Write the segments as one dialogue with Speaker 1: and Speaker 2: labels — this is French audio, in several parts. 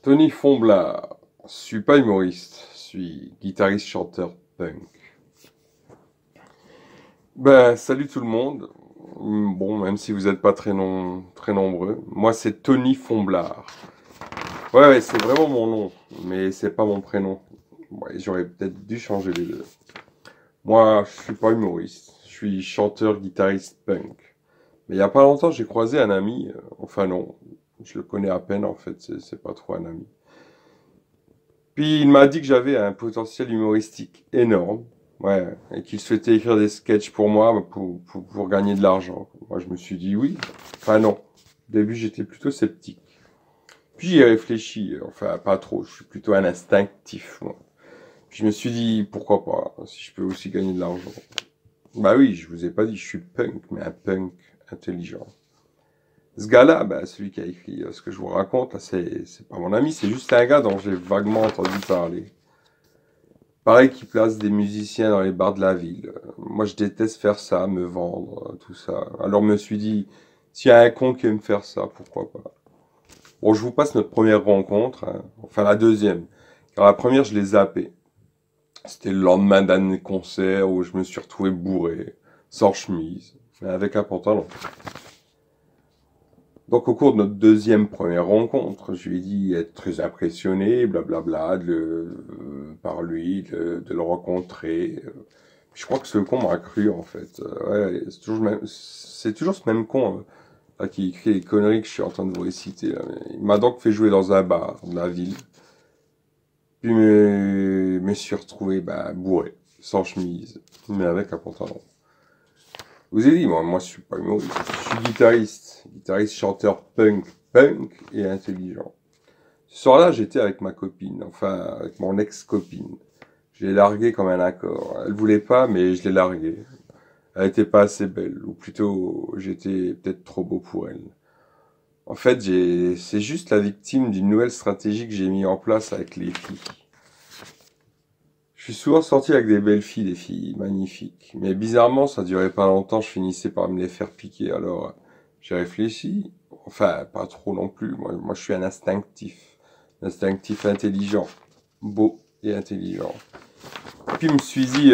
Speaker 1: Tony Fomblard. Je suis pas humoriste, je suis guitariste, chanteur, punk. Ben, salut tout le monde. Bon, même si vous n'êtes pas très nombreux. Moi, c'est Tony Fomblard. Ouais, c'est vraiment mon nom, mais c'est pas mon prénom. Ouais, j'aurais peut-être dû changer les deux. Moi, je suis pas humoriste, je suis chanteur, guitariste, punk. Mais il y a pas longtemps, j'ai croisé un ami. Enfin non, je le connais à peine en fait, c'est pas trop un ami. Puis il m'a dit que j'avais un potentiel humoristique énorme, ouais, et qu'il souhaitait écrire des sketchs pour moi pour gagner de l'argent. Moi je me suis dit oui, enfin non. Au début j'étais plutôt sceptique. Puis j'y ai réfléchi, enfin pas trop, je suis plutôt un instinctif moi. Puis je me suis dit pourquoi pas, si je peux aussi gagner de l'argent. Bah oui, je vous ai pas dit je suis punk, mais un punk intelligent. Ce gars-là, bah, celui qui a écrit ce que je vous raconte, là, c'est pas mon ami, c'est juste un gars dont j'ai vaguement entendu parler. Pareil qu'il place des musiciens dans les bars de la ville. Moi, je déteste faire ça, me vendre, tout ça. Alors, je me suis dit, s'il y a un con qui aime faire ça, pourquoi pas. Bon, je vous passe notre première rencontre, hein. Enfin la deuxième. Car la première, je l'ai zappée. C'était le lendemain d'un concert où je me suis retrouvé bourré, sans chemise, mais avec un pantalon. Donc, au cours de notre deuxième première rencontre, je lui ai dit être très impressionné, blablabla, par lui, de le rencontrer. Je crois que ce con m'a cru, en fait. Ouais, c'est toujours ce même con là, qui écrit les conneries que je suis en train de vous réciter. Là. Il m'a donc fait jouer dans un bar de la ville. Puis, me suis retrouvé bah, bourré, sans chemise, mais avec un pantalon. Je vous ai dit, moi, je suis pas humoriste, je suis guitariste, chanteur punk et intelligent. Ce soir-là, j'étais avec ma copine, enfin, avec mon ex-copine. Je l'ai larguée comme un accord. Elle voulait pas, mais je l'ai larguée. Elle était pas assez belle, ou plutôt, j'étais peut-être trop beau pour elle. En fait, c'est juste la victime d'une nouvelle stratégie que j'ai mis en place avec les filles. Je suis souvent sorti avec des belles filles, des filles magnifiques. Mais bizarrement, ça durait pas longtemps, je finissais par me les faire piquer. Alors, j'ai réfléchi. Enfin, pas trop non plus. Moi, je suis un instinctif. Instinctif intelligent. Beau et intelligent. Puis, je me suis dit,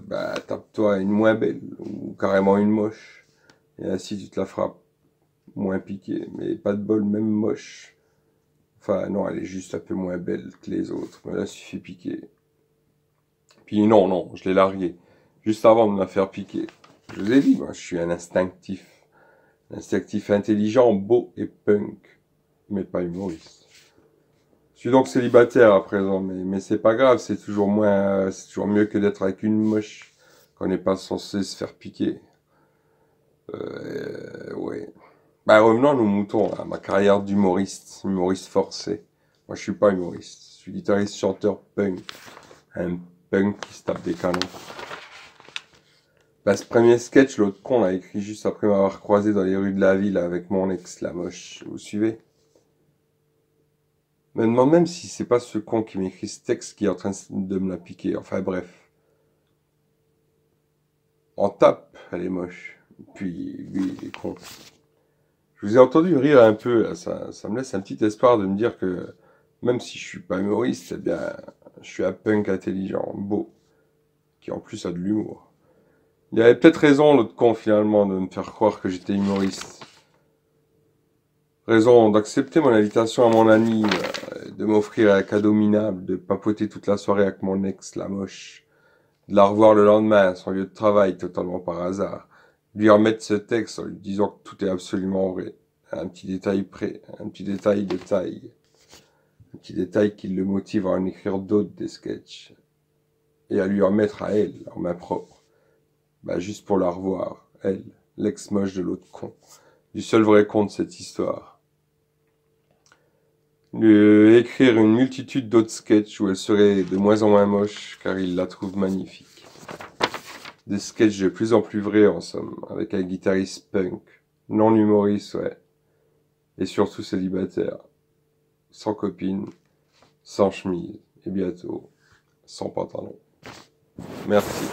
Speaker 1: bah, tape-toi une moins belle. Ou carrément une moche. Et ainsi, tu te la feras moins piquer. Mais pas de bol, même moche. Enfin, non, elle est juste un peu moins belle que les autres. Mais là, il suffit piquer. Puis non, je l'ai largué. Juste avant de me la faire piquer. Je vous ai dit, moi, je suis un instinctif. Instinctif intelligent, beau et punk. Mais pas humoriste. Je suis donc célibataire à présent, mais c'est pas grave, c'est toujours mieux que d'être avec une moche qu'on n'est pas censé se faire piquer. Ouais. Bah, revenons à nos moutons, là. Ma carrière d'humoriste, humoriste forcé. Moi, je suis pas humoriste. Je suis guitariste, chanteur, punk. Un punk qui se tape des canons. Bah, ce premier sketch, l'autre con l'a écrit juste après m'avoir croisé dans les rues de la ville avec mon ex, la moche. Vous suivez? Je me demande même si c'est pas ce con qui m'écrit ce texte qui est en train de me la piquer. Enfin bref. En tape, elle est moche. Puis lui, il est con. Je vous ai entendu rire un peu, là. Ça me laisse un petit espoir de me dire que même si je suis pas humoriste, eh bien, je suis un punk intelligent, beau, qui en plus a de l'humour. Il avait peut-être raison, l'autre con, finalement, de me faire croire que j'étais humoriste. Raison d'accepter mon invitation à mon ami, de m'offrir un cadeau minable, de papoter toute la soirée avec mon ex, la moche, de la revoir le lendemain à son lieu de travail, totalement par hasard, lui remettre ce texte en lui disant que tout est absolument vrai. Un petit détail près, un petit détail de taille, un petit détail qui le motive à en écrire d'autres des sketchs, et à lui remettre à elle, en main propre. Bah, juste pour la revoir, elle, l'ex-moche de l'autre con, du seul vrai con de cette histoire. Lui écrire une multitude d'autres sketchs où elle serait de moins en moins moche, car il la trouve magnifique. Des sketchs de plus en plus vrais, en somme, avec un guitariste punk, non humoriste, ouais, et surtout célibataire, sans copine, sans chemise, et bientôt, sans pantalon. Merci.